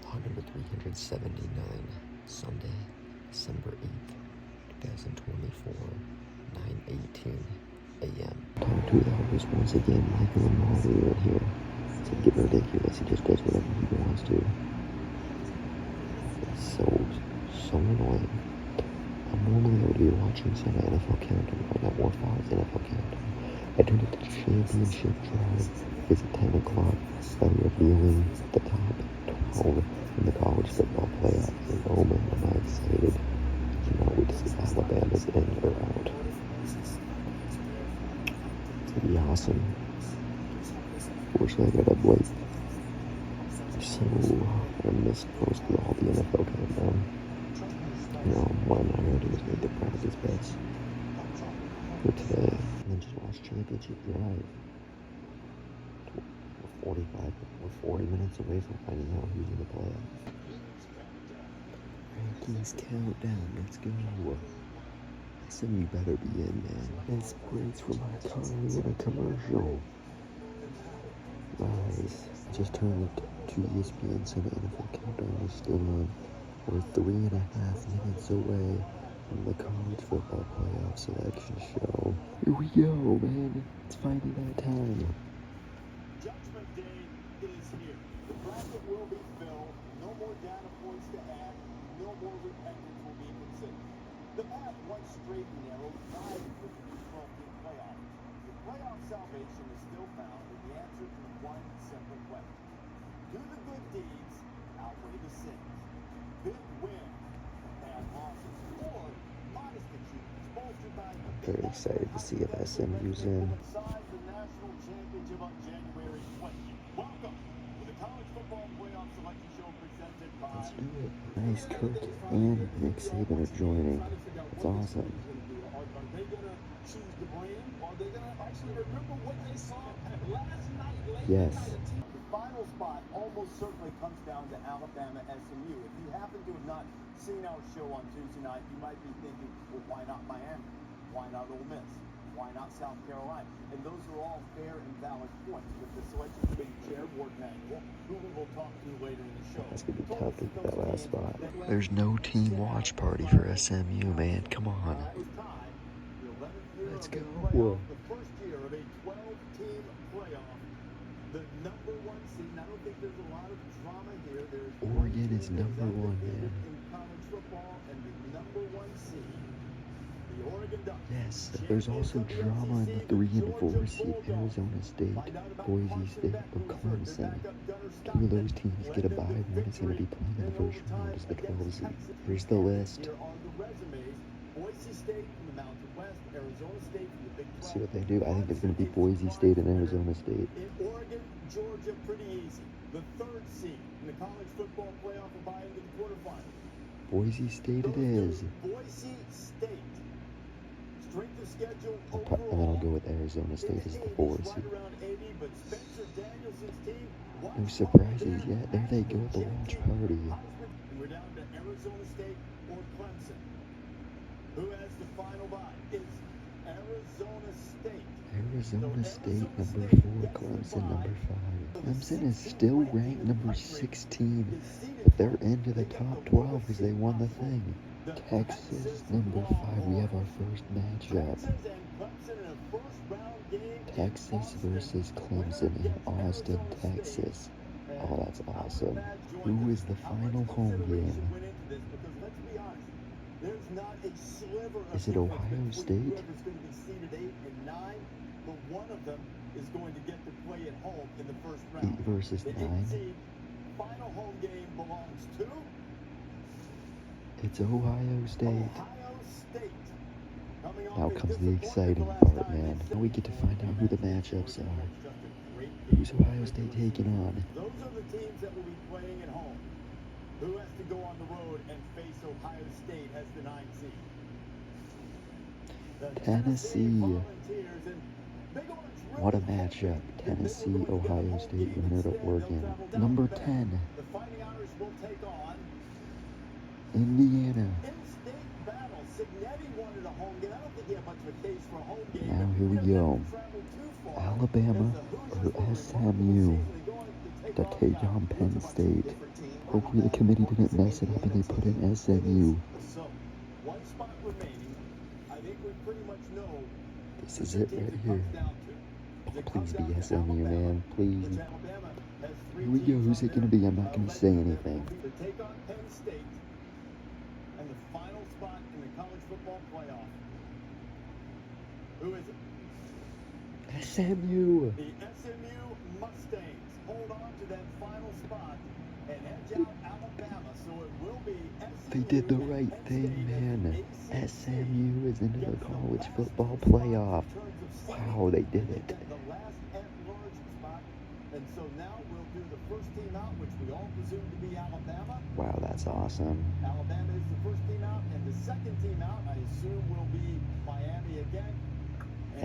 Vlog number 379, Sunday, December 8th, 2024, 9:18 a.m. Time to the host once again. Michael and Molly are in here. It's getting ridiculous. He just does whatever he wants to. It's so annoying. Normally I would be watching some NFL Countdown right now, more Fox NFL Countdown. I turned it to Championship Drive. It's at 10 o'clock. I'm revealing the top 12 in the college football playoff. And oh man, am I excited. I cannot wait to see Alabama's in or out. It's going to be awesome. Fortunately, I got up late. So I missed mostly all the NFL Countdown. What I'm not going to do is make the practice bets for today. And then just watch Championship Drive. We're 40 minutes away from finding out who's in the playoffs. Rankings countdown, let's go. SMU better be in, man. Nice breaks for my car in a commercial. Nice. Just turned to ESPN, so the NFL Countdown is still on. We're 3.5 minutes away from the college football playoff selection show. Here we go, man. It's finally that time. Judgment Day is here. The bracket will be filled. No more data points to add. No more repentance will be considered. The path once straight and narrow lies with the 12-team playoff. The playoff salvation is still found in the answer to one simple question. Do the good deeds outweigh the sins? Big wins, bad losses, or modest achievements bolstered by Very excited to see if SMU's in. the national championship on January 20th. Welcome to the college football playoff selection show presented by... Let's do it. Nice, Kirk and Nick Saban are joining. It's awesome. Are they going to choose the brand? Or are they going to actually remember what they saw last night? Yes. The final spot almost certainly comes down to Alabama SMU. If you happen to have not seen our show on Tuesday night, you might be thinking, well, why not Miami? Why not Ole Miss? Why not South Carolina? And those are all fair and valid points. But the selection committee chair, Ward Manuel, who we will talk to later in the show. That's going to be tough to get that last spot. There's no team watch party for SMU, man. Come on. Let's go. The first year of a 12-team playoff. The number one seed. I don't think there's a lot of drama here. Oregon is number one, man. In college football, and the number one seed, the Oregon Ducks. Yes, there's also drama in the 3 and 4 seed. Arizona State, Boise State, or Clemson. 2 of those teams get a bye. One is going to be playing in the first round as the 12 seed. Here's the list. Here are the resumes. Boise State from the Mountain West, Arizona State from the Big 12. See what they do. I think it's going to be Boise State and Arizona State. In Oregon, Georgia, pretty easy. The 3rd seed in the college football playoff will buy into the quarterfinals. Boise State it is. Boise State. Strength of schedule And then I'll go with Arizona State as the 4 seed. No surprises yet. There they go at the launch party. We're down to Arizona State or Clemson. Who has the final bye? It's Arizona State. Arizona State number 4, Clemson number 5. Clemson is still ranked number 16, but they're into the top 12 because they won the thing. Texas number 5. We have our first matchup. Texas versus Clemson in Austin, Texas. Oh, that's awesome. Who is the final home game? Is it Ohio State? But one of them is going to get to play at home in the first 8 round. versus 9. Final home game belongs to It's Ohio State. Ohio State. Now comes the exciting part, man. Now we get to find out who the matchups are. Who's Ohio State taking on? Those are the teams that will be playing at home. Who has to go on the road and face Ohio State as the 9th seed? The Tennessee. Volunteers and Big Orange What a matchup. Tennessee, Ohio State, winner to Oregon. Number 10, The Fighting Irish will take on Indiana. in-state battle. Signetti wanted a home game. I don't think he had much of a case for a home game. Now here we go. Alabama or SMU to take on Penn State. Hopefully the committee didn't mess it up and they put in SMU. So, one spot remaining. I think we pretty much know This is it right here. Please be SMU, man. Please. Here we go. Who's it going to be? I'm not going to say anything. To take on Penn State and the final spot in the college football playoff. Who is it? SMU. The SMU Mustangs hold on to that final spot and edge out Alabama, so it will be SMU. They did the right thing, man. SMU is into the college football playoff. Wow, they did it. The last at-large spot, and so now we'll do the first team out, which we all presume to be Alabama. Wow, that's awesome. Alabama is the first team out, and the second team out, I assume, will be Miami again.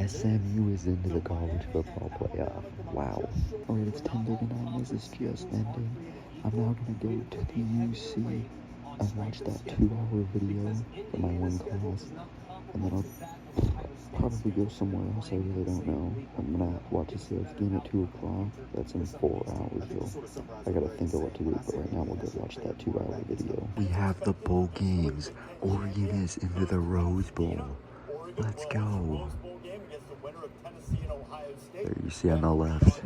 SMU is into the college football playoff. Wow. Alright, it's 10:39. This is just ending. I'm now going to go to the UC and watch that 2-hour video for my one class. And then I'll probably go somewhere else. I really don't know. I'm going to watch a sales game at 2 o'clock. That's in 4 hours, though. I got to think of what to do, but right now we'll go watch that 2-hour video. We have the bowl games. Oregon is into the Rose Bowl. Let's go. There you see on the left.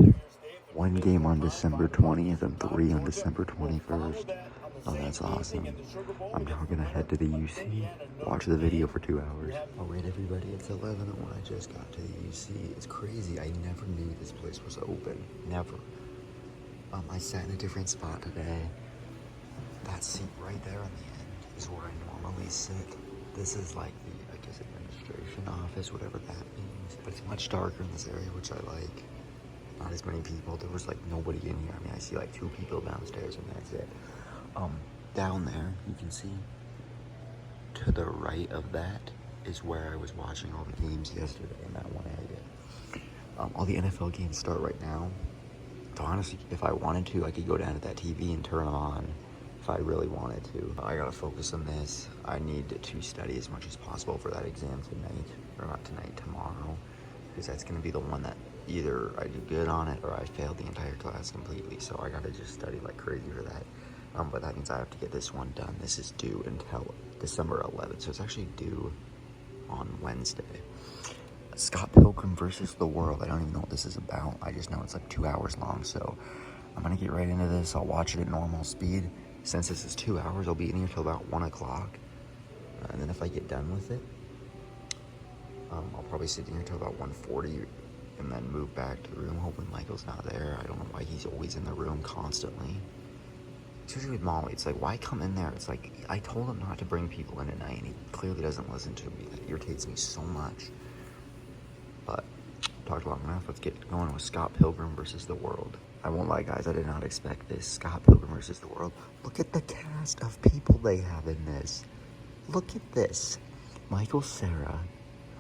1 game on December 20th and 3 on December 21st. Oh, that's awesome. I'm now gonna head to the UC, watch the video for 2 hours. Alright everybody, it's 11 when I just got to the UC. It's crazy, I never knew this place was open. Never. I sat in a different spot today. That seat right there on the end is where I normally sit. This is like the, I guess, administration office, whatever that means. But it's much darker in this area, which I like. Not as many people. There was like nobody in here. I mean, I see like 2 people downstairs and that's it. Down there, you can see to the right of that is where I was watching all the games yesterday in that one area. All the NFL games start right now. So honestly, if I wanted to, I could go down to that TV and turn them on if I really wanted to. I gotta focus on this. I need to study as much as possible for that exam tonight, or not tonight, tomorrow, because that's gonna be the one that either I do good on it or I fail the entire class completely. So I gotta just study like crazy for that. But that means I have to get this one done. This is due until December 11th, so it's actually due on Wednesday. Scott Pilgrim versus the World. I don't even know what this is about. I just know it's like 2 hours long, so I'm gonna get right into this. I'll watch it at normal speed. Since this is 2 hours, I'll be in here till about 1 o'clock. And then if I get done with it, I'll probably sit in here till about 1:40 and then move back to the room, hoping Michael's not there. I don't know why he's always in the room constantly. Especially with Molly, it's like, why come in there? It's like, I told him not to bring people in at night, and he clearly doesn't listen to me. That irritates me so much. But, talked long enough, let's get going with Scott Pilgrim versus the World. I won't lie, guys, I did not expect this. Scott Pilgrim versus the World. Look at the cast of people they have in this. Look at this. Michael Cera,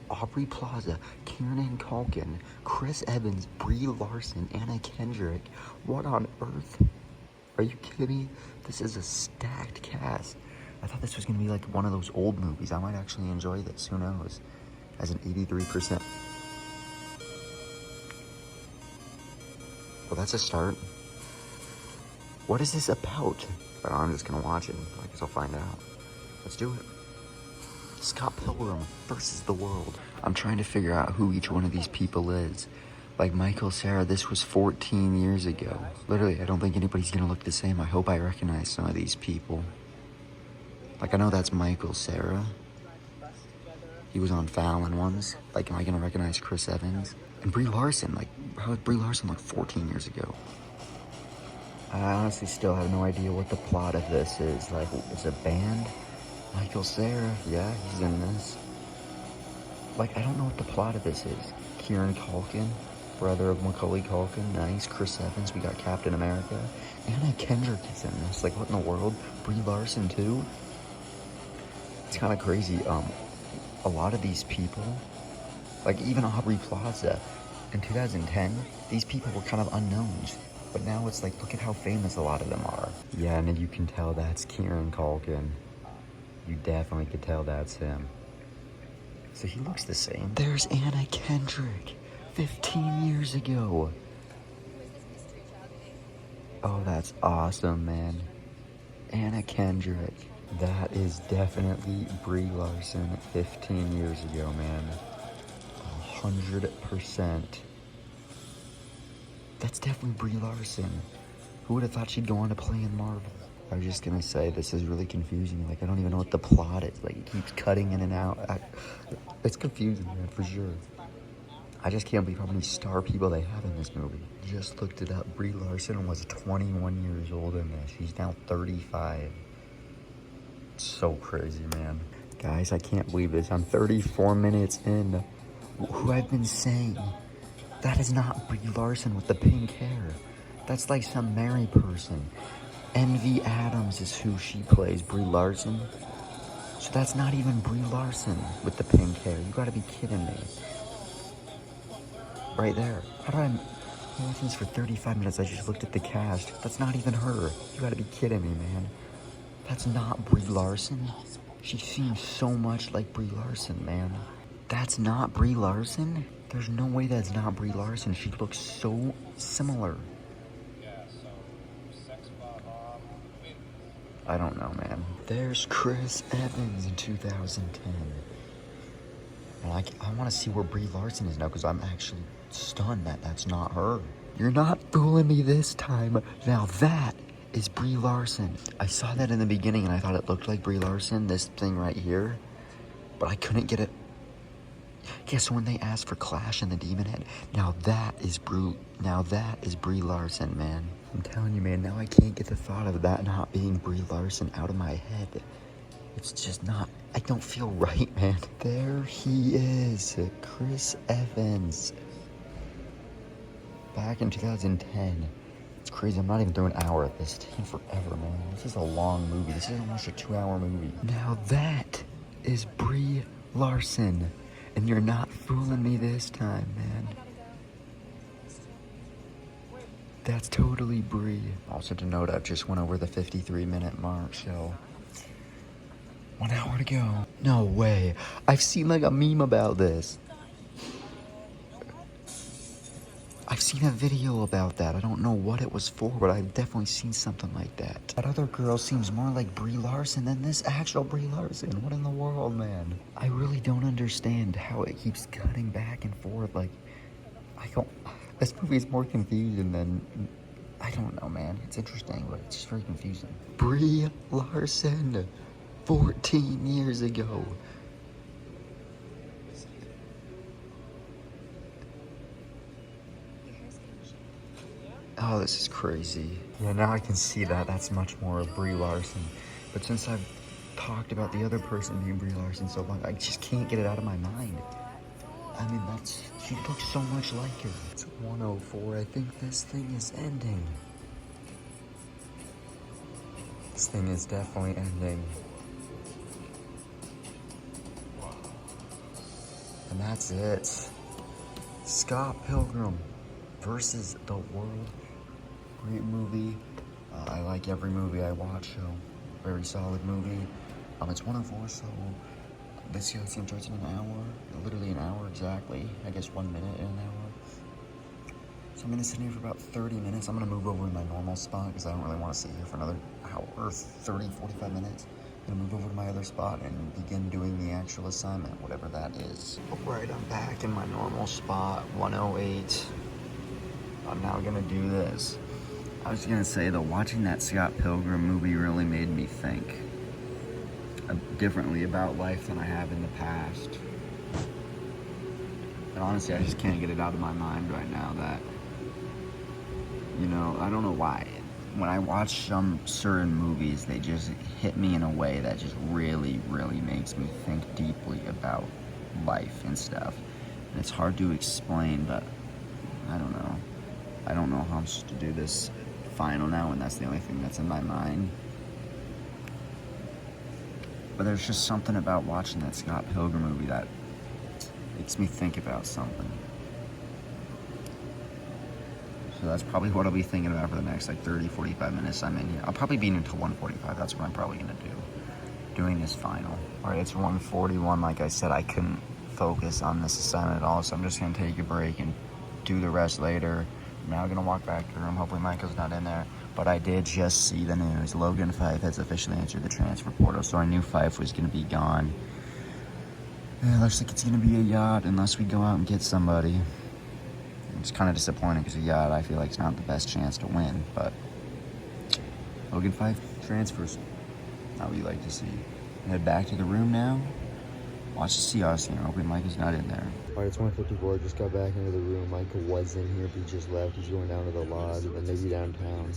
Aubrey Plaza, Kieran Culkin, Chris Evans, Brie Larson, Anna Kendrick. What on earth? Are you kidding me? This is a stacked cast. I thought this was going to be like one of those old movies. I might actually enjoy this. Who knows? As an 83%. Well, that's a start. What is this about? But I'm just going to watch it. I guess I'll find out. Let's do it. Scott Pilgrim versus the World. I'm trying to figure out who each one of these people is. Like Michael Cera, this was 14 years ago. Literally, I don't think anybody's gonna look the same. I hope I recognize some of these people. Like, I know that's Michael Cera. He was on Fallon once. Like, am I gonna recognize Chris Evans? And Brie Larson, like, how was Brie Larson like 14 years ago? I honestly still have no idea what the plot of this is. Like, it's a band? Michael Cera, yeah, he's in this. Like, I don't know what the plot of this is. Kieran Culkin, brother of Macaulay Culkin, nice. Chris Evans, we got Captain America. Anna Kendrick is in this. Like, what in the world? Brie Larson, too? It's kind of crazy. A lot of these people, like even Aubrey Plaza, in 2010, these people were kind of unknowns. But now it's like, look at how famous a lot of them are. Yeah, and you can tell that's Kieran Culkin. You definitely could tell that's him. So he looks the same. There's Anna Kendrick, 15 years ago. Oh, that's awesome, man. Anna Kendrick. That is definitely Brie Larson 15 years ago, man. 100%. That's definitely Brie Larson. Who would have thought she'd go on to play in Marvel? I was just gonna say, this is really confusing. Like, I don't even know what the plot is. Like, it keeps cutting in and out. It's confusing, man, for sure. I just can't believe how many star people they have in this movie. Just looked it up. Brie Larson was 21 years old in this. She's now 35. It's so crazy, man. Guys, I can't believe this. I'm 34 minutes in. Who I've been saying, that is not Brie Larson with the pink hair. That's like some married person. Envy Adams is who she plays, Brie Larson. So that's not even Brie Larson with the pink hair. You gotta be kidding me. Right there. How did I watch this for 35 minutes? I just looked at the cast. That's not even her. You gotta be kidding me, man. That's not Brie Larson. She seems so much like Brie Larson, man. That's not Brie Larson? There's no way that's not Brie Larson. She looks so similar. I don't know, man. There's Chris Evans in 2010. And I want to see where Brie Larson is now, because I'm actually stunned that that's not her. You're not fooling me this time. Now that is Brie Larson. I saw that in the beginning and I thought it looked like Brie Larson, this thing right here. But I couldn't get it. Yeah, so when they asked for Clash and the Demon Head, now that is Brie Larson, man. I'm telling you, man, now I can't get the thought of that not being Brie Larson out of my head. It's just not, I don't feel right, man. There he is, Chris Evans. Back in 2010. It's crazy, I'm not even through an hour at this. It's taking forever, man. This is a long movie. This is almost a 2-hour movie. Now that is Brie Larson. And you're not fooling me this time, man. That's totally Brie. Also to note, I've just went over the 53-minute mark, so 1 hour to go. No way. I've seen like a meme about this. I've seen a video about that. I don't know what it was for, but I've definitely seen something like that. That other girl seems more like Brie Larson than this actual Brie Larson. What in the world, man? I really don't understand how it keeps cutting back and forth. Like, this movie is more confusing than, I don't know, man. It's interesting, but it's just very confusing. Brie Larson, 14 years ago. Oh, this is crazy. Yeah, now I can see that. That's much more of Brie Larson. But since I've talked about the other person being Brie Larson so long, I just can't get it out of my mind. I mean, she looks so much like her. It's 1:04. I think this thing is ending. This thing is definitely ending. And that's it. Scott Pilgrim versus the World. Great movie. I like every movie I watch, so very solid movie. It's 1:04, so this year starts in an hour, literally an hour exactly. I guess 1 minute in an hour. So I'm gonna sit here for about 30 minutes. I'm gonna move over to my normal spot because I don't really want to sit here for another hour, 30, 45 minutes. I'm gonna move over to my other spot and begin doing the actual assignment, whatever that is. Alright, I'm back in my normal spot, 1:08. I'm now gonna do this. I was gonna say though, watching that Scott Pilgrim movie really made me think differently about life than I have in the past. And honestly, I just can't get it out of my mind right now that, I don't know why. When I watch some certain movies, they just hit me in a way that just really, really makes me think deeply about life and stuff. And it's hard to explain, but I don't know. I don't know how I'm supposed to do this final now, and that's the only thing that's in my mind. But there's just something about watching that Scott Pilgrim movie that makes me think about something. So that's probably what I'll be thinking about for the next 30, 45 minutes I'm in here. I'll probably be in until 1:45. That's what I'm probably gonna do, doing this final. All right, it's 1:41. Like I said, I couldn't focus on this assignment at all, so I'm just gonna take a break and do the rest later. I'm now gonna walk back to the room. Hopefully Michael's not in there. but I did just see the news. Logan Fife has officially entered the transfer portal, so I knew Fife was going to be gone. It looks like it's going to be a yacht unless we go out and get somebody. It's kind of disappointing because a yacht, I feel like, is not the best chance to win, but Logan Fife transfers. How we like to see. Head back to the room now. Watch the Seahawks game. Hoping Mike is not in there. All right, it's 1:54. Just got back into the room. Michael was in here, but he just left. He's going down to the lodge and then maybe downtown.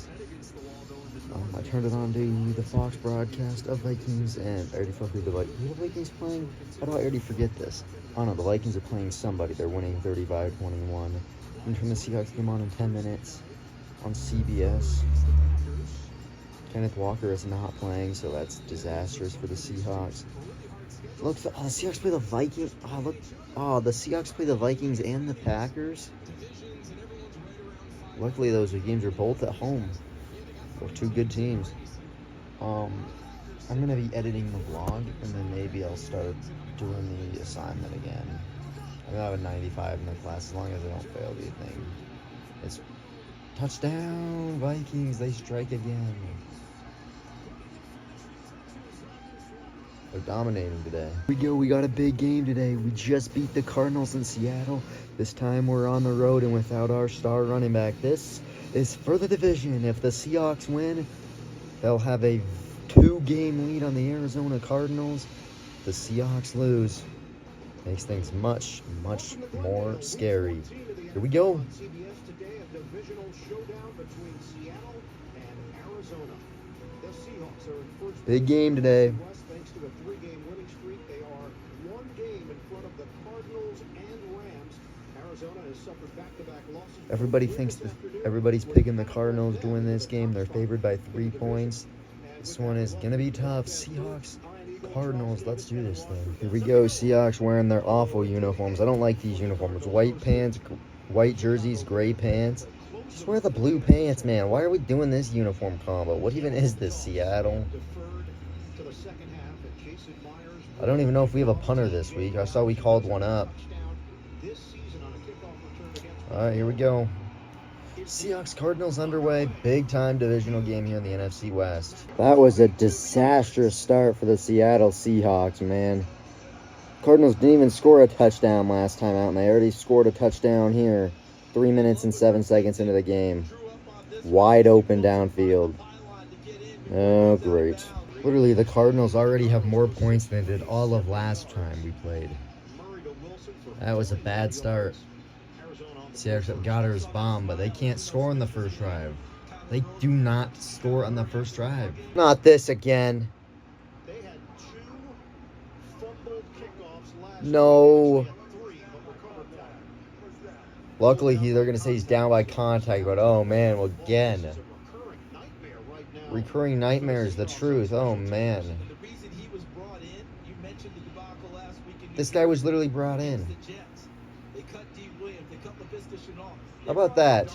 I turned it on to the Fox broadcast of Vikings, and I already forgot who the Vikings playing. How do I already forget this? Oh no, the Vikings are playing somebody. They're winning 35-21. And turn the Seahawks game on in 10 minutes on CBS. Kenneth Walker is not playing, so that's disastrous for the Seahawks. Look, the Seahawks play the Vikings. The Seahawks play the Vikings and the Packers. Luckily, those games are both at home. They're two good teams. I'm gonna be editing the vlog, and then maybe I'll start doing the assignment again. I'm gonna have a 95 in the class as long as I don't fail the thing. It's touchdown Vikings. They strike again. They're dominating today. Here we got a big game today. We just beat the Cardinals in Seattle. This time we're on the road and without our star running back. This is for the division. If the Seahawks win, they'll have a 2-game lead on the Arizona Cardinals. If the Seahawks lose, makes things much, much more scary. Here we go. Big game today. Thanks to a 3-game winning streak, they are 1 game in front of the Cardinals and Rams. Arizona has suffered back-to-back losses. Everybody thinks that everybody's picking the Cardinals to win this game. They're favored by 3 points. This one is gonna be tough. Seahawks, Cardinals, let's do this thing. Here we go. Seahawks wearing their awful uniforms. I don't like these uniforms. White pants, white jerseys, gray pants. Just wear the blue pants, man. Why are we doing this uniform combo? What even is this, Seattle? I don't even know if we have a punter this week. I saw we called one up. All right, here we go. Seahawks Cardinals underway. Big time divisional game here in the NFC West. That was a disastrous start for the Seattle Seahawks, man. Cardinals didn't even score a touchdown last time out, and they already scored a touchdown here 3 minutes and 7 seconds into the game. Wide open downfield. Oh, great. Literally, the Cardinals already have more points than they did all of last time we played. That was a bad start. Seahawks got his bomb, but they can't score on the first drive. They do not score on the first drive. Not this again. No. Luckily, they're going to say he's down by contact, but oh man, well, again. Recurring nightmare is the truth. Oh man. This guy was literally brought in. How about that?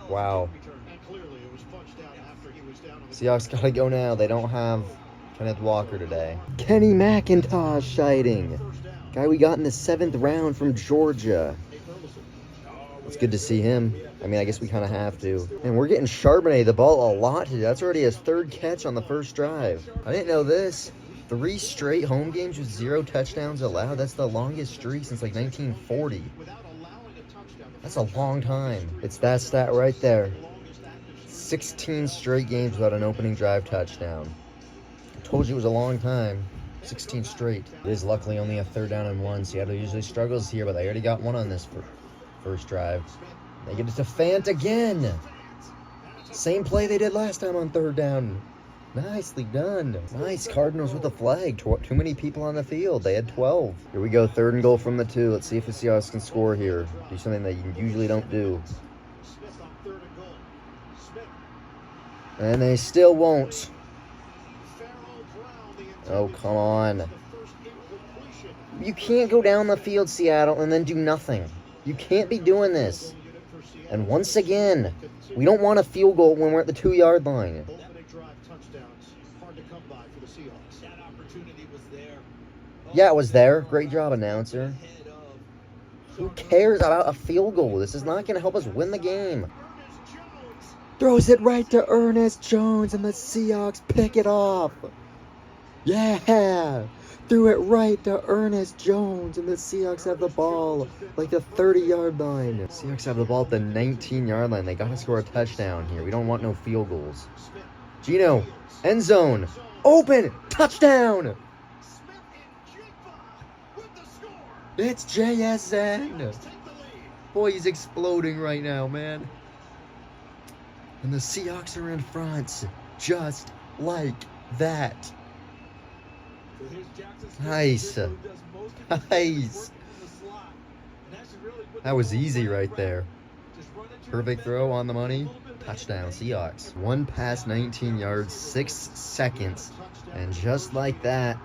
Wow. Seahawks gotta go now. They don't have Kenneth Walker today. Kenny McIntosh sighting. Guy we got in the 7th round from Georgia. It's good to see him. I mean, I guess we kind of have to. And we're getting Charbonnet the ball a lot today. That's already his 3rd catch on the first drive. I didn't know this. 3 straight home games with 0 touchdowns allowed. That's the longest streak since like 1940. That's a long time. It's that stat right there. 16 straight games without an opening drive touchdown. I told you it was a long time. 16 straight. It is luckily only a 3rd down and 1. Seattle usually struggles here, but they already got one on this first drive. They get it to Fant again. Same play they did last time on 3rd down. Nicely done. Nice. Cardinals with a flag. Too many people on the field. They had 12. Here we go. 3rd and goal from the 2. Let's see if the Seahawks can score here. Do something that you usually don't do. And they still won't. Oh, come on. You can't go down the field, Seattle, and then do nothing. You can't be doing this. And once again, we don't want a field goal when we're at the 2-yard line. Yeah, it was there. Great job, announcer. Who cares about a field goal? This is not going to help us win the game. Throws it right to Ernest Jones, and the Seahawks pick it off. Yeah! Threw it right to Ernest Jones, and the Seahawks have the ball like the 30-yard line. Seahawks have the ball at the 19-yard line. They got to score a touchdown here. We don't want no field goals. Gino, end zone, open, touchdown! It's JSN! Boy, he's exploding right now, man. And the Seahawks are in front, just like that. Nice. Nice. That was easy right there. Perfect throw on the money. Touchdown, Seahawks. One pass, 19 yards, 6 seconds. And just like that,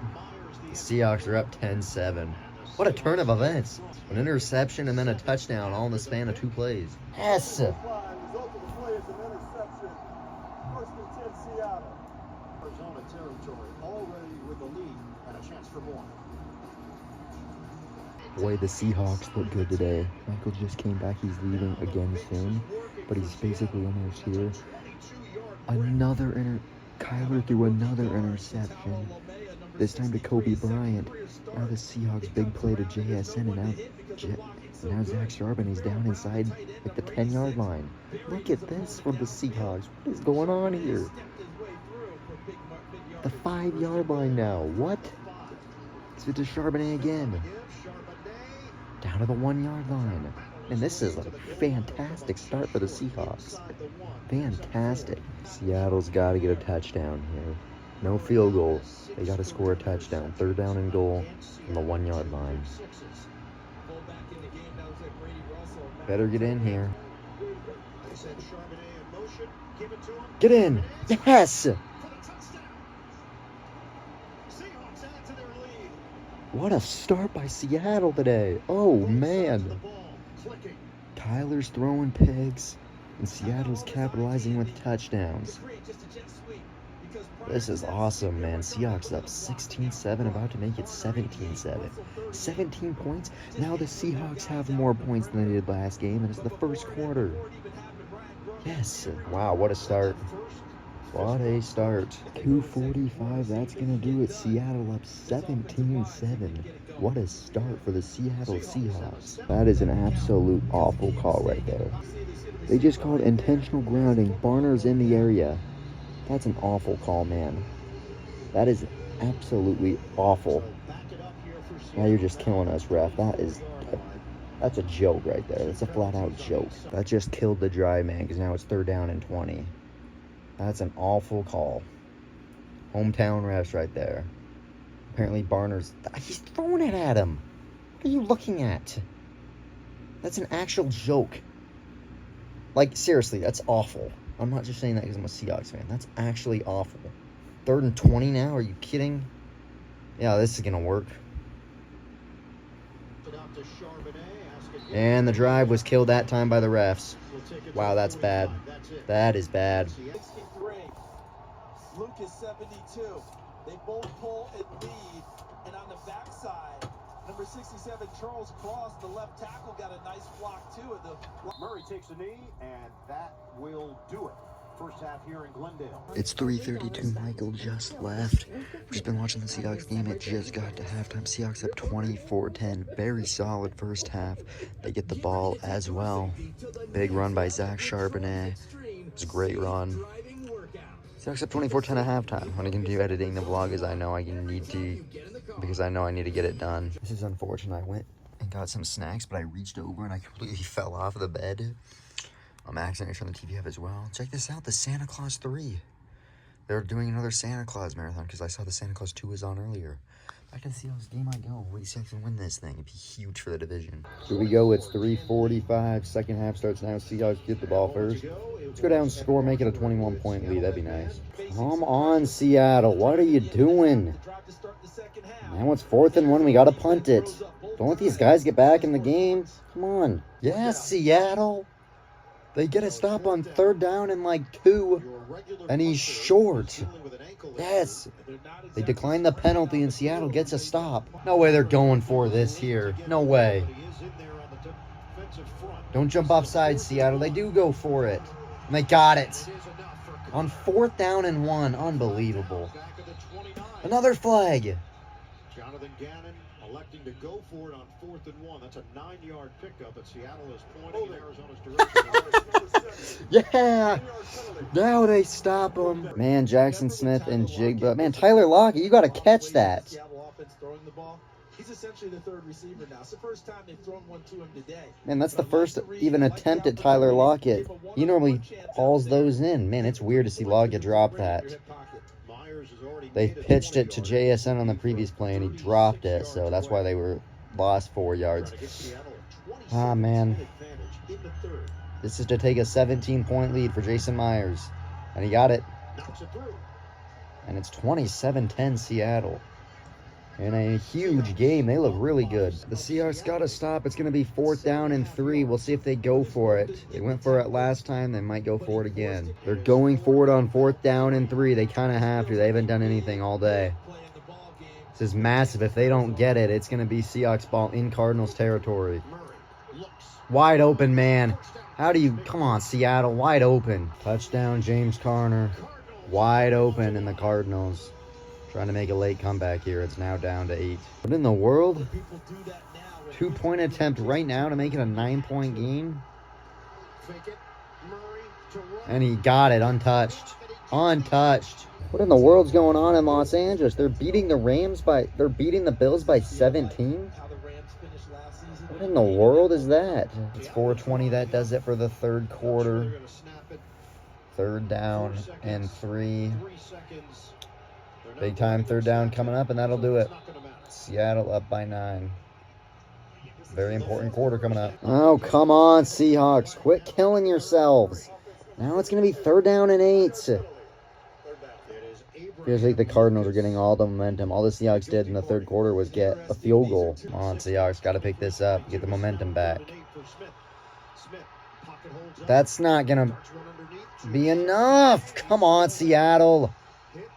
the Seahawks are up 10-7. What a turn of events. An interception and then a touchdown all in the span of 2 plays. Yes. Boy, the Seahawks look good today. Michael just came back. He's leaving again soon, but he's basically almost here. Kyler threw another interception. This time to Kobe Bryant. Now the Seahawks big play to JSN, and now Zach Charbonnet is down inside like the 10-yard line. Look at this from the Seahawks. What is going on here? The 5-yard line now. What? It's to Charbonnet again. Down to the 1-yard line. And this is a fantastic start for the Seahawks. Fantastic. Seattle's got to get a touchdown here. No field goal. They got to score a touchdown. 3rd down and goal on the 1-yard line. Better get in here. Get in. Yes. What a start by Seattle today. Oh, man. Tyler's throwing pigs, and Seattle's capitalizing with touchdowns. This is awesome, man. Seahawks up 16-7, about to make it 17-7. 17 points. Now the Seahawks have more points than they did last game, and it's the first quarter. Yes. Wow, what a start. What a start. 2:45, that's going to do it. Seattle up 17-7. What a start for the Seattle Seahawks. That is an absolute awful call right there. They just called intentional grounding. Barner's in the area. That's an awful call, man. That is absolutely awful. Now you're just killing us, ref. That's a joke right there. That's a flat-out joke. That just killed the drive, man, because now it's 3rd down and 20. That's an awful call. Hometown refs right there. Apparently he's throwing it at him. What are you looking at? That's an actual joke. Like, seriously, that's awful. I'm not just saying that because I'm a Seahawks fan. That's actually awful. 3rd and 20 now? Are you kidding? Yeah, this is going to work. And the drive was killed that time by the refs. Wow, that's bad. That is bad. Lucas 72. They both pull and lead, and on the backside, number 67 Charles Cross, the left tackle, got a nice block too. Murray takes a knee, and that will do it. First half here in Glendale. It's 3:32. Michael just left. We've just been watching the Seahawks game. It just got to halftime. Seahawks up 24-10. Very solid first half. They get the ball as well. Big run by Zach Charbonnet. It's a great run. Seahawks up 24-10 at halftime. I'm going to continue editing the vlog as I know I need to get it done. This is unfortunate. I went and got some snacks, but I reached over and I completely fell off the bed. I'm accidentally turning the TV up as well. Check this out, the Santa Claus 3. They're doing another Santa Claus marathon because I saw the Santa Claus 2 was on earlier. Back to the Seahawks game I go. Where do you Seahawks can win this thing? It'd be huge for the division. Here we go. It's 3:45. Second half starts now. Seahawks get the ball first. Let's go down, score, make it a 21-point lead. That'd be nice. Come on, Seattle. What are you doing? Now it's 4th and 1. We got to punt it. Don't let these guys get back in the game. Come on. Yes, Seattle. They get a stop on 3rd down and like 2, and he's short. Yes. They decline the penalty, and Seattle gets a stop. No way they're going for this here. No way. Don't jump offside, Seattle. They do go for it. And they got it. On 4th down and 1. Unbelievable. Another flag. Jonathan Gannon electing to go for it on 4th and 1. That's a 9-yard pickup, but Seattle is pointing in Arizona's direction. Yeah. Now they stop him. Man, Jackson Smith and Jigba. Man, Tyler Lockett, you got to catch that. Seattle offense throwing the ball. He's essentially the third receiver now. It's the first time they've thrown one to him today. Man, that's the first even attempt at Tyler Lockett. He normally hauls those in. Man, it's weird to see Lockett drop that. They pitched it to JSN on the previous play, and he dropped it, so that's why they were lost 4 yards. Ah, man. This is to take a 17-point lead for Jason Myers, and he got it. And it's 27-10 Seattle. In a huge game. They look really good. The Seahawks got to stop. It's going to be 4th down and 3. We'll see if they go for it. They went for it last time. They might go for it again. They're going for it on 4th down and 3. They kind of have to. They haven't done anything all day. This is massive. If they don't get it, it's going to be Seahawks ball in Cardinals territory. Wide open, man. How do you... Come on, Seattle. Wide open. Touchdown, James Conner. Wide open in the Cardinals. Trying to make a late comeback here. It's now down to 8. What in the world? 2-point attempt right now to make it a 9-point game. And he got it untouched. Untouched. What in the world's going on in Los Angeles? They're beating the Bills by 17? What in the world is that? It's 4:20. That does it for the third quarter. 3rd down and 3. Big time 3rd down coming up, and that'll do it. Seattle up by 9. Very important quarter coming up. Oh, come on, Seahawks. Quit killing yourselves. Now it's going to be 3rd down and 8. Feels like the Cardinals are getting all the momentum. All the Seahawks did in the 3rd quarter was get a field goal. Come on, Seahawks. Got to pick this up. Get the momentum back. That's not going to be enough. Come on, Seattle.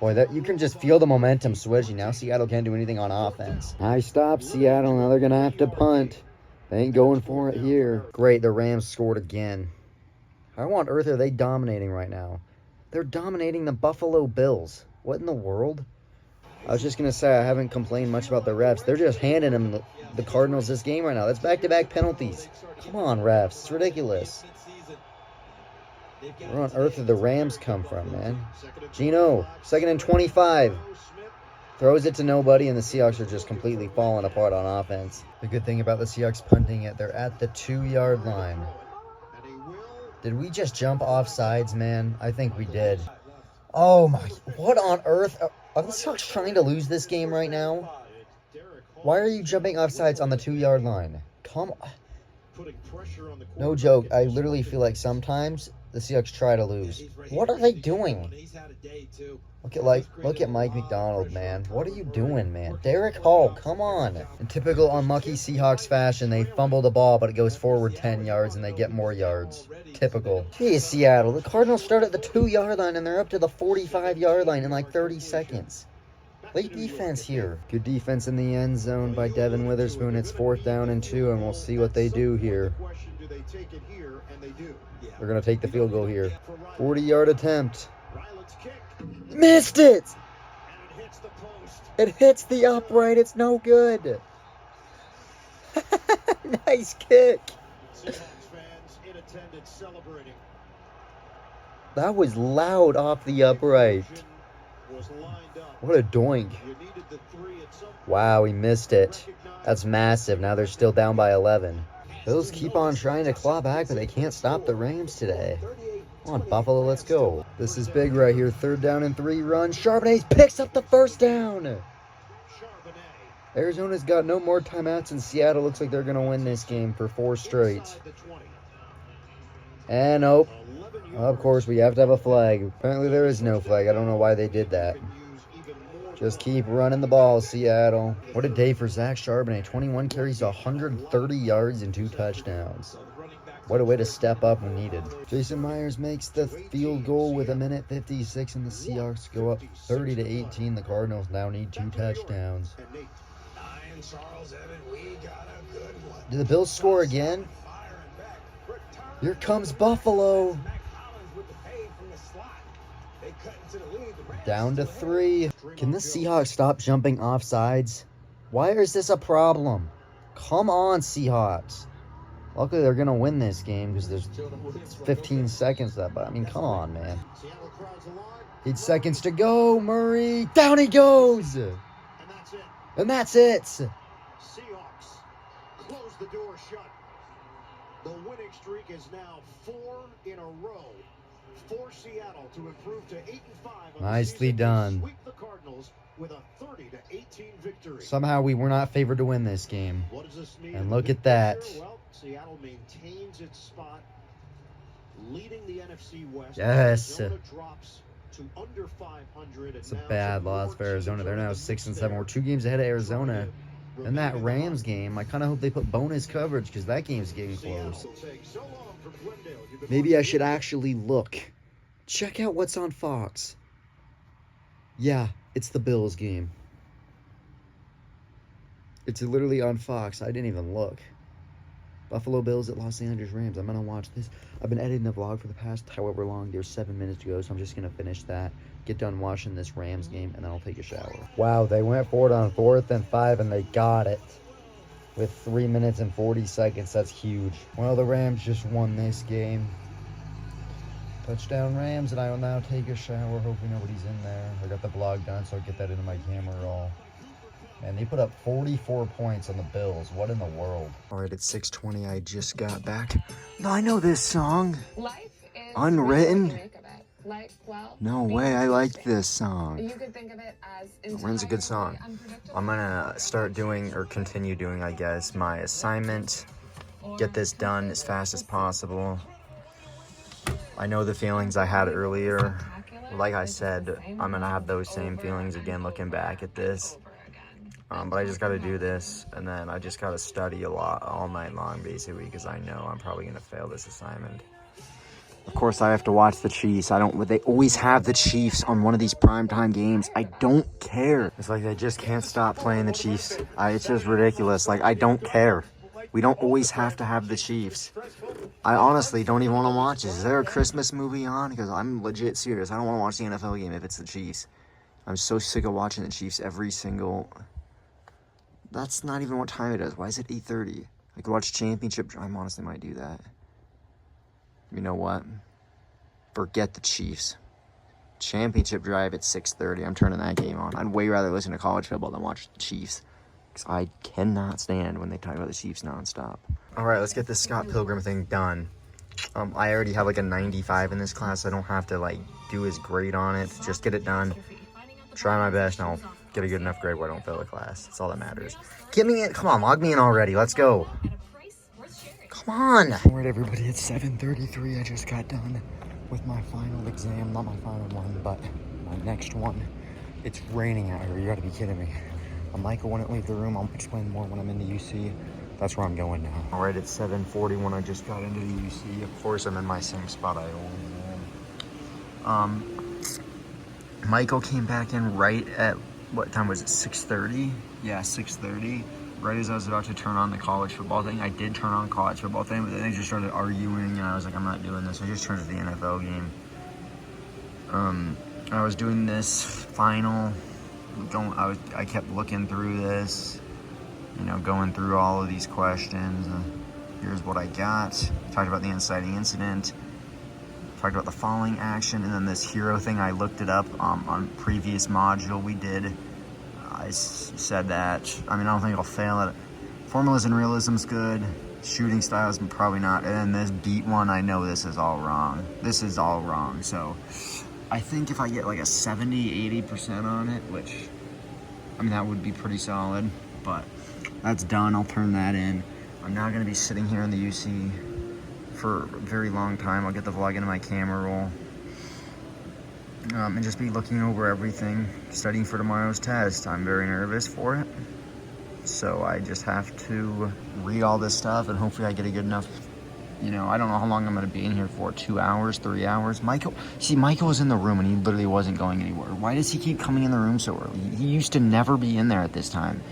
Boy, that you can just feel the momentum switching. Now Seattle can't do anything on offense. Nice stop, Seattle. Now they're going to have to punt. They ain't going for it here. Great, the Rams scored again. How on earth are they dominating right now? They're dominating the Buffalo Bills. What in the world? I was just going to say, I haven't complained much about the refs. They're just handing them the Cardinals this game right now. That's back-to-back penalties. Come on, refs. It's ridiculous. Where on earth did the Rams come from, man? Gino, 2nd and 25. Throws it to nobody, and the Seahawks are just completely falling apart on offense. The good thing about the Seahawks punting it, they're at the 2-yard line. Did we just jump off sides, man? I think we did. Oh, my. What on earth? Are the Seahawks trying to lose this game right now? Why are you jumping off sides on the 2-yard line? Come on. No joke. I literally feel like sometimes the Seahawks try to lose. What are they doing? Look at Mike McDonald, man. What are you doing, man? Derek Hall, come on. In typical unlucky Seahawks fashion, they fumble the ball, but it goes forward 10 yards and they get more yards. Typical. Geez, Seattle. The Cardinals start at the 2-yard line and they're up to the 45-yard line in like 30 seconds. Late defense here. Good defense in the end zone by Devin Witherspoon. It's 4th down and 2, and we'll see what they do here. They're going to take the field goal here. 40-yard attempt. Missed it! It hits the upright. It's no good. Nice kick. That was loud off the upright. What a doink. Wow, he missed it. That's massive. Now they're still down by 11. Bills keep on trying to claw back, but they can't stop the Rams today. Come on, Buffalo, let's go. This is big right here. 3rd down and 3 run. Charbonnet picks up the 1st down. Arizona's got no more timeouts, and Seattle looks like they're going to win this game for 4 straight. And nope. Of course, we have to have a flag. Apparently there is no flag. I don't know why they did that. Just keep running the ball, Seattle. What a day for Zach Charbonnet. 21 carries, 130 yards, and 2 touchdowns. What a way to step up when needed. Jason Myers makes the field goal with 1:56, and the Seahawks go up 30-18. The Cardinals now need 2 touchdowns. Did the Bills score again? Here comes Buffalo. Down to 3. Can the Seahawks stop jumping offsides? Why is this a problem? Come on, Seahawks. Luckily, they're going to win this game because there's 15 seconds left. But, I mean, come on, man. 8 seconds to go. Murray. Down he goes. And that's it. Seahawks close the door shut. The winning streak is now 4 in a row for Seattle to improve to 8-5. Nicely done. Sweep the Cardinals with a 30-18 victory. Somehow we were not favored to win this game. What does this mean? And look at that. Well, Seattle maintains its spot, leading the NFC West. Yes. Arizona drops to under 500. It's a bad loss for Arizona. They're now 6-7. We're 2 games ahead of Arizona. And that Rams game, I kind of hope they put bonus coverage because that game's getting close. Maybe I should actually look. Check out what's on Fox. Yeah, it's the Bills game. It's literally on Fox. I didn't even look. Buffalo Bills at Los Angeles Rams. I'm going to watch this. I've been editing the vlog for the past however long. There's 7 minutes to go, so I'm just going to finish that. Get done watching this Rams game, and then I'll take a shower. Wow, they went for it on 4th and 5, and they got it. With 3 minutes and 40 seconds. That's huge. Well, the Rams just won this game. Touchdown Rams, and I will now take a shower. Hoping nobody's in there. I got the vlog done, so I'll get that into my camera roll. And they put up 44 points on the Bills. What in the world? All right, it's 6:20. I just got back. No, I know this song. Life is Unwritten? Like, well, No way, I like this song. you could think of it as When's a good song? I'm gonna start doing, or continue doing, I guess, my assignment. Get this done as fast as possible. I know the feelings I had earlier. Like I said, I'm gonna have those same feelings again looking back at this. But I just gotta do this, and then I just gotta study a lot all night long, basically, because I know I'm probably gonna fail this assignment. Of course, I have to watch the Chiefs. They always have the Chiefs on one of these primetime games. I don't care. It's like they just can't stop playing the Chiefs. It's just ridiculous. Like, I don't care. We don't always have to have the Chiefs. I honestly don't even want to watch it. Is there a Christmas movie on? Because I'm legit serious. I don't want to watch the NFL game if it's the Chiefs. I'm so sick of watching the Chiefs every single... That's not even what time it is. Why is it 8:30? I could watch Championship. I honestly might do that. You know what? Forget the Chiefs. Championship drive at 6:30. I'm turning that game on. I'd way rather listen to college football than watch the Chiefs. Because I cannot stand when they talk about the Chiefs nonstop. Alright, let's get this Scott Pilgrim thing done. I already have like a 95 in this class. So I don't have to like do as great on it. Just get it done. Try my best and I'll get a good enough grade where I don't fail the class. That's all that matters. Get me in. Come on, log me in already. Let's go. Come on. Alright, everybody, it's 7:33. I just got done with my final exam. Not my final one, but my next one. It's raining out here. You gotta be kidding me. Michael wouldn't leave the room. I'll explain more when I'm in the UC. That's where I'm going now. Alright, it's 7:41. I just got into the UC. Of course, I'm in my same spot I always am. Michael came back in right at, what time was it, 6:30? Yeah, 6:30. Right as I was about to turn on the college football thing. I did turn on the college football thing, but then they just started arguing, and I was like, I'm not doing this. I just turned to the NFL game. I was doing this final, I kept looking through this, you know, going through all of these questions. Here's what I got. Talked about the inciting incident. Talked about the falling action, and then this hero thing, I looked it up on previous module we did. I said that. I mean, I don't think I'll fail it. Formulas and realism's good. Shooting styles, probably not. And then this beat one, I know this is all wrong. This is all wrong. So I think if I get like a 70-80% on it, which, I mean, that would be pretty solid. But that's done. I'll turn that in. I'm now going to be sitting here in the UC for a very long time. I'll get the vlog into my camera roll. And just be looking over everything, studying for tomorrow's test. I'm very nervous for it. So I just have to read all this stuff and hopefully I get a good enough, you know, I don't know how long I'm going to be in here for, 2 hours, 3 hours. Michael was in the room and he literally wasn't going anywhere. Why does he keep coming in the room so early? He used to never be in there at this time.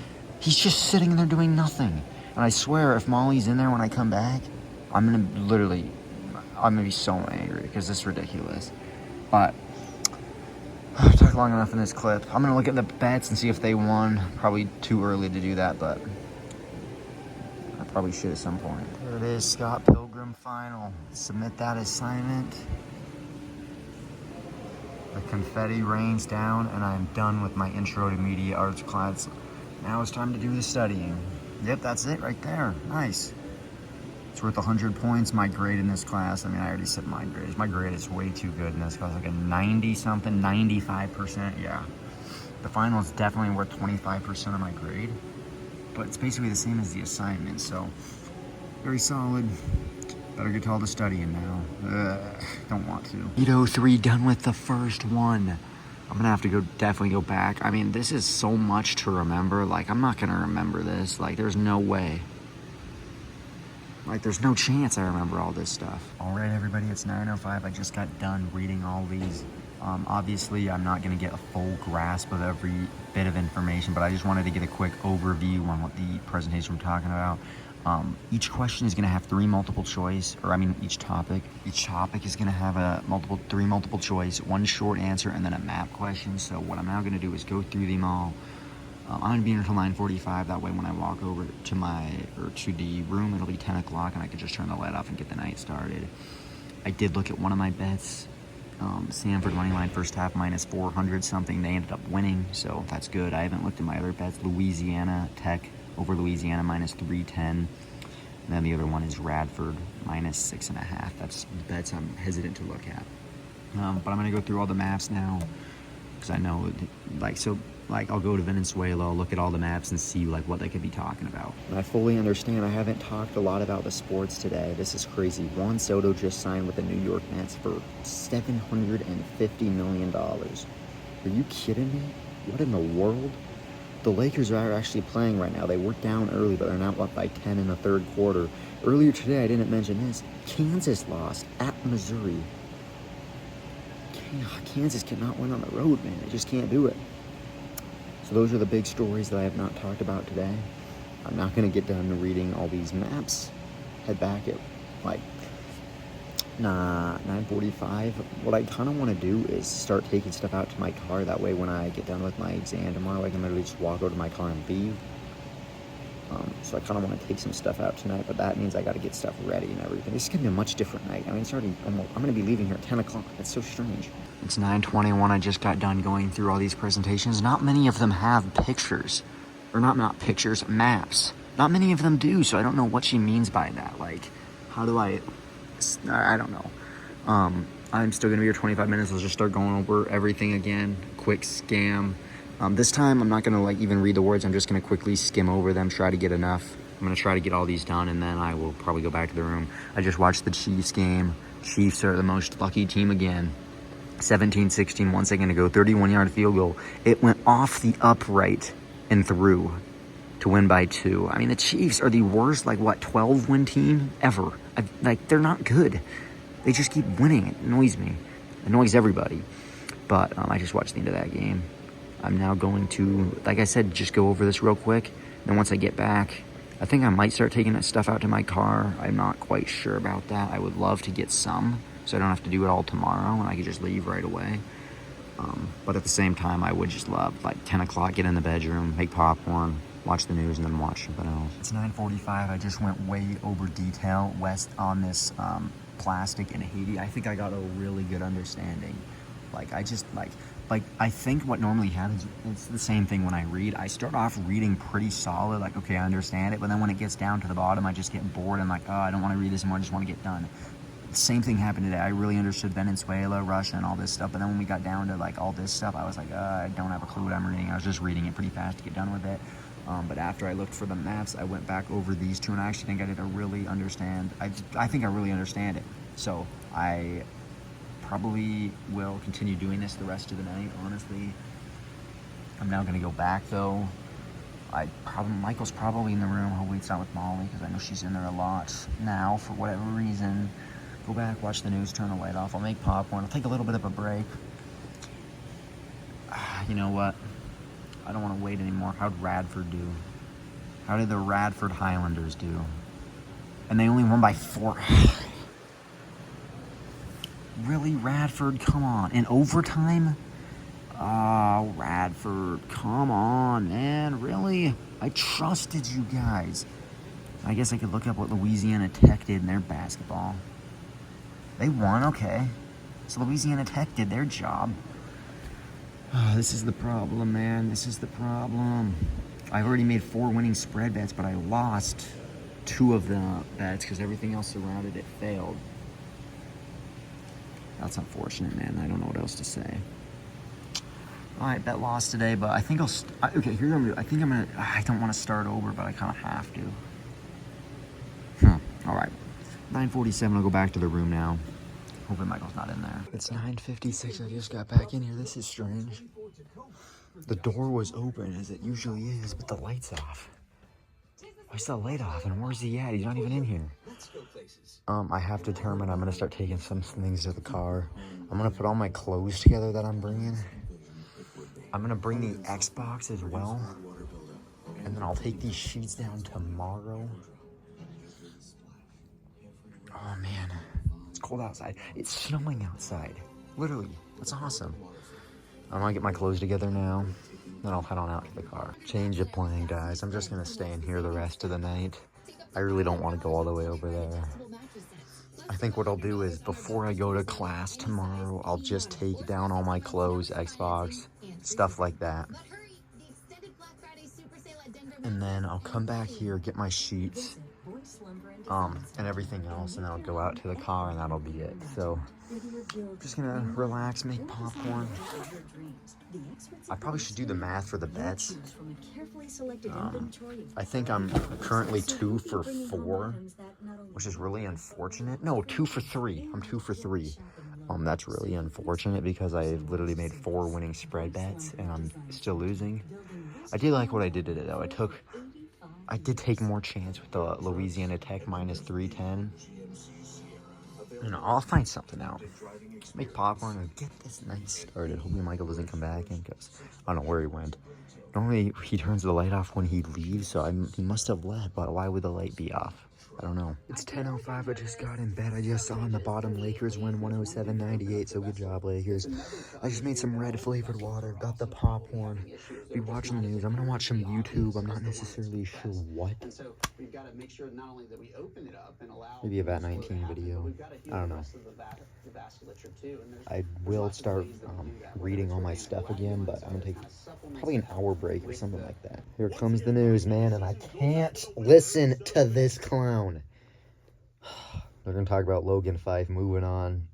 He's just sitting in there doing nothing. And I swear if Molly's in there when I come back, I'm going to literally I'm gonna be so angry because this is ridiculous. But I talked long enough in this clip. I'm gonna look at the bets and see if they won. Probably too early to do that, but I probably should at some point. There it is, Scott Pilgrim final. Submit that assignment. The confetti rains down, and I'm done with my intro to media arts class. Now it's time to do the studying. Yep, that's it right there. Nice. It's worth 100 points. My grade in this class, I mean, I already said my grade. My grade is way too good in this class, like a 90-something, 95%, yeah. The final is definitely worth 25% of my grade, but it's basically the same as the assignment, so very solid. Better get to all the studying now. Don't want to. 8:03, done with the first one. I'm gonna have to definitely go back. I mean, this is so much to remember. Like, I'm not gonna remember this. Like, there's no way. Like, there's no chance I remember all this stuff. All right, everybody, it's 9:05. I just got done reading all these. Obviously, I'm not gonna get a full grasp of every bit of information, but I just wanted to get a quick overview on what the presentation we're talking about. Each question is gonna have each topic. Each topic is gonna have three multiple choice, one short answer, and then a map question. So what I'm now gonna do is go through them all. I'm gonna be here until 9:45. That way, when I walk over to the room, it'll be 10 o'clock, and I can just turn the light off and get the night started. I did look at one of my bets. Stanford moneyline first half minus 400 something. They ended up winning, so that's good. I haven't looked at my other bets. Louisiana Tech over Louisiana minus 310. And then the other one is Radford minus 6.5. That's bets I'm hesitant to look at. But I'm gonna go through all the maps now because I know, I'll go to Venezuela, I'll look at all the maps and see what they could be talking about. And I fully understand I haven't talked a lot about the sports today. This is crazy. Juan Soto just signed with the New York Mets for $750 million. Are you kidding me? What in the world? The Lakers are actually playing right now. They were down early, but they're now up by 10 in the third quarter. Earlier today, I didn't mention this. Kansas lost at Missouri. Kansas cannot win on the road, man. They just can't do it. So those are the big stories that I have not talked about today. I'm not going to get done reading all these maps. Head back at 9:45. What I kind of want to do is start taking stuff out to my car. That way when I get done with my exam tomorrow, I can literally just walk over to my car and leave. So I kind of want to take some stuff out tonight, but that means I got to get stuff ready and everything. This is going to be a much different night. I mean, I'm going to be leaving here at 10 o'clock. That's so strange. It's 9:21. I just got done going through all these presentations. Not many of them have pictures. Or not pictures, maps. Not many of them do, so I don't know what she means by that. How do I don't know. I'm still going to be here 25 minutes. Let's just start going over everything again. Quick scam. This time, I'm not going to even read the words. I'm just going to quickly skim over them, try to get enough. I'm going to try to get all these done, and then I will probably go back to the room. I just watched the Chiefs game. Chiefs are the most lucky team again. 17-16, 1 second to go. 31-yard field goal. It went off the upright and through to win by 2. I mean, the Chiefs are the worst, 12-win team ever. They're not good. They just keep winning. It annoys me. It annoys everybody. But I just watched the end of that game. I'm now going to, like I said, just go over this real quick. Then once I get back, I think I might start taking that stuff out to my car. I'm not quite sure about that. I would love to get some, so I don't have to do it all tomorrow, and I could just leave right away. But at the same time, I would just love, 10 o'clock, get in the bedroom, make popcorn, watch the news, and then watch something else. It's 9:45. I just went way over detail west on this plastic in Haiti. I think I got a really good understanding. I think what normally happens, it's the same thing when I read. I start off reading pretty solid, okay, I understand it, but then when it gets down to the bottom, I just get bored and I don't want to read this anymore, I just want to get done. Same thing happened today. I really understood Venezuela, Russia, and all this stuff, but then when we got down to all this stuff, I was I don't have a clue what I'm reading. I was just reading it pretty fast to get done with it. But after I looked for the maps, I went back over these two, and I actually think I did really understand. I think I really understand it. So I probably will continue doing this the rest of the night, honestly. I'm now going to go back, though. Michael's probably in the room. Hopefully it's not with Molly, because I know she's in there a lot now for whatever reason. Go back, watch the news, turn the light off. I'll make popcorn. I'll take a little bit of a break. You know what? I don't want to wait anymore. How'd Radford do? How did the Radford Highlanders do? And they only won by 4. Really, Radford? Come on. In overtime? Oh, Radford. Come on, man. Really? I trusted you guys. I guess I could look up what Louisiana Tech did in their basketball. They won, okay. So Louisiana Tech did their job. Oh, this is the problem, man. This is the problem. I've already made 4 winning spread bets, but I lost 2 of the bets because everything else around it failed. That's unfortunate, man. I don't know what else to say. All right, bet lost today, but I think okay, here's what I'm gonna do. I think I'm gonna, I don't want to start over, but I kind of have to. All right, 9:47, I'll go back to the room now. Hopefully Michael's not in there. It's 9:56, I just got back in here. This is strange. The door was open, as it usually is, but the light's off. Why's the light off, and where's he at? He's not even in here. I have determined I'm gonna start taking some things to the car. I'm gonna put all my clothes together that I'm bringing. I'm gonna bring the Xbox as well, and then I'll take these sheets down tomorrow. Oh man, it's cold outside. It's snowing outside, literally. That's awesome. I'm gonna get my clothes together now, then I'll head on out to the car. Change of plan, guys. I'm just gonna stay in here the rest of the night. I really don't want to go all the way over there. I think what I'll do is before I go to class tomorrow, I'll just take down all my clothes, Xbox, stuff like that. And then I'll come back here, get my sheets, and everything else, and then I'll go out to the car, and that'll be it. So I'm just gonna relax, make popcorn. I probably should do the math for the bets. I think I'm currently 2 for 4, which is really unfortunate. No, 2 for 3. I'm 2 for 3. That's really unfortunate because I literally made 4 winning spread bets and I'm still losing. I did like what I did today though. I did take more chance with the Louisiana Tech minus 310. You know, I'll find something out. Make popcorn and get this night started. Hopefully Michael doesn't come back in because I don't know where he went. Normally he turns the light off when he leaves, so he must have left, but why would the light be off? I don't know. It's 10:05, I just got in bed. I just saw on the bottom Lakers win 107-98, so good job, Lakers. I just made some red flavored water, got the popcorn, be watching the news. I'm gonna watch some YouTube. I'm not necessarily sure what. So we've got to make sure not only that we open it up and allow Maybe a VAT 19 video. I don't know. I will start reading all my stuff again, but I'm gonna take probably an hour break or something like that. Here comes the news, man, and I can't listen to this clown. They're gonna talk about Logan Fife moving on.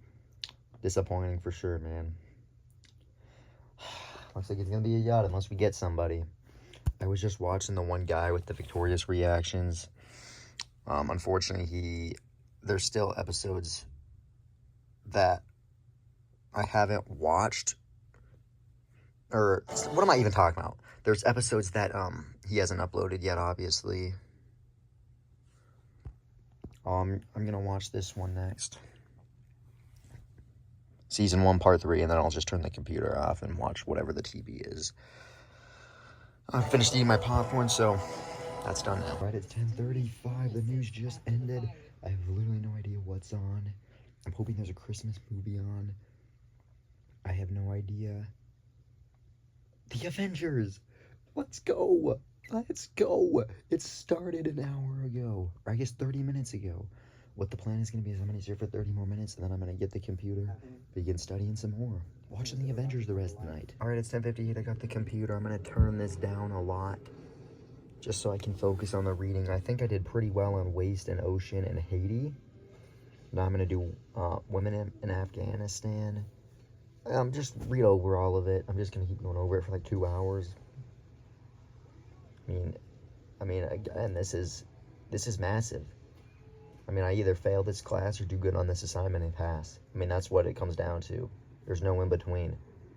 Disappointing for sure, man. Looks like it's gonna be a yacht unless we get somebody. I was just watching the one guy with the victorious reactions. Unfortunately, there's still episodes that I haven't watched. Or, what am I even talking about? There's episodes that he hasn't uploaded yet, obviously. I'm gonna watch this one next. Season 1, part 3, and then I'll just turn the computer off and watch whatever the TV is. I'm finished eating my popcorn, so that's done now. Right, it's 10:35. The news just ended. I have literally no idea what's on. I'm hoping there's a Christmas movie on. I have no idea. The Avengers! Let's go! Let's go! It started an hour ago. Or I guess 30 minutes ago. What the plan is going to be is I'm going to sit for 30 more minutes, and then I'm going to get the computer, begin studying some more. Watching the Avengers the rest of the night. Alright, it's 10:58. I got the computer. I'm going to turn this down a lot, just so I can focus on the reading. I think I did pretty well on Waste and Ocean and Haiti. Now I'm going to do Women in Afghanistan. Just read over all of it. I'm just going to keep going over it for like 2 hours. I mean, again, this is massive. I mean, I either fail this class or do good on this assignment and pass. I mean, that's what it comes down to. There's no in between.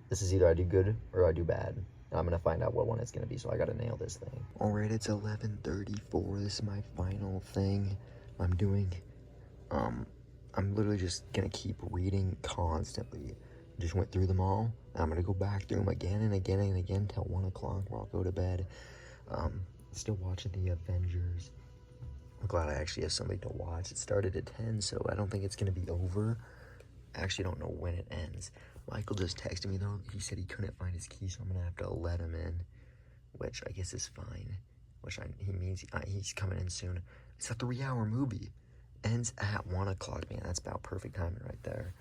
This is either I do good or I do bad. And I'm going to find out what one it's going to be, so I got to nail this thing. Alright, it's 11:34. This is my final thing I'm doing. I'm literally just going to keep reading constantly. Just went through them all. I'm going to go back through them again and again and again till 1 o'clock where I'll go to bed. Still watching the Avengers. I'm glad I actually have somebody to watch. It started at 10, so I don't think it's going to be over I actually don't know when it ends. Michael just texted me though. He said he couldn't find his key, so I'm gonna have to let him in, which I guess is fine. He means he's coming in soon. It's a 3-hour movie. Ends at 1 o'clock, man. That's about perfect timing right there.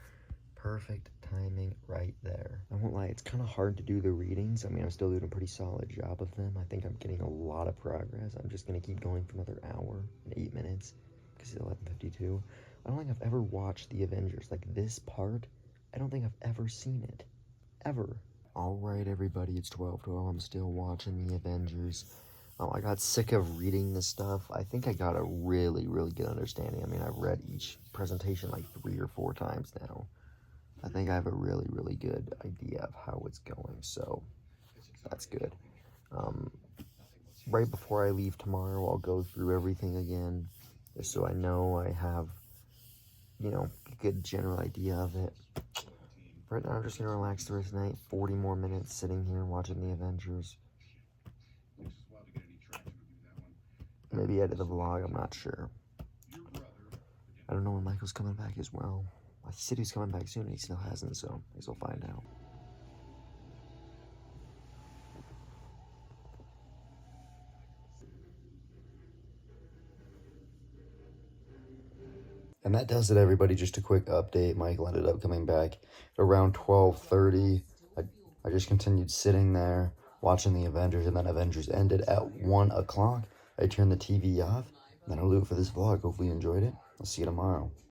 Perfect timing right there. I won't lie, it's kind of hard to do the readings. I mean, I'm still doing a pretty solid job of them. I think I'm getting a lot of progress. I'm just gonna keep going for another hour and 8 minutes because it's 11:52. I don't think I've ever watched The Avengers. Like this part, I don't think I've ever seen it. Ever. All right, everybody, it's 12:12. I'm still watching The Avengers. I got sick of reading this stuff. I think I got a really, really good understanding. I mean, I've read each presentation like 3 or 4 times now. I think I have a really, really good idea of how it's going, so that's good. Right before I leave tomorrow, I'll go through everything again, just so I know I have, you know, a good general idea of it. Right now, I'm just going to relax the rest of the night. 40 more minutes sitting here watching The Avengers. Maybe edit the vlog, I'm not sure. I don't know when Michael's coming back as well. He said he's coming back soon, and he still hasn't, so I guess we'll find out. And that does it, everybody. Just a quick update. Michael ended up coming back around 12:30. I just continued sitting there watching the Avengers, and then Avengers ended at 1 o'clock. I turned the TV off, and then I'll do it for this vlog. Hopefully you enjoyed it. I'll see you tomorrow.